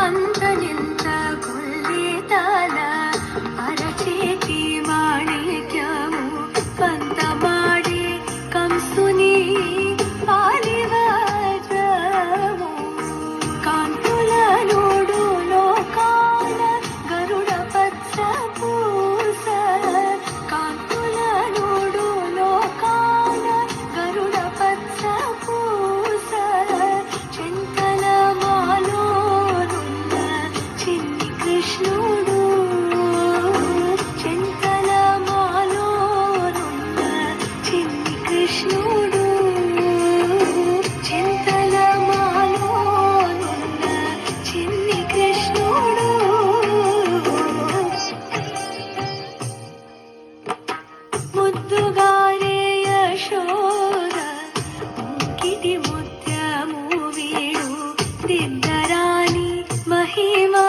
అంతనింత కొల్లేతాల అరచేతి మాణిక్యము పంతమాడి కంసుని పాలివజము కాంతుల నోడు లోకాల గరుడ పచ్చ పూస కాంతుల నోడు లోకాల గరుడ పచ్చ పూస చింతల మాలోనున్న చిన్ని కృష్ణుడు చింతల మాలోనున్న చిన్ని కృష్ణుడు చింతల మాలోనున్న చిన్ని కృష్ణుడు ముద్దుగారే యశోద ముక్కిటి ముత్యము వీడు దిద్దరాని మహిమా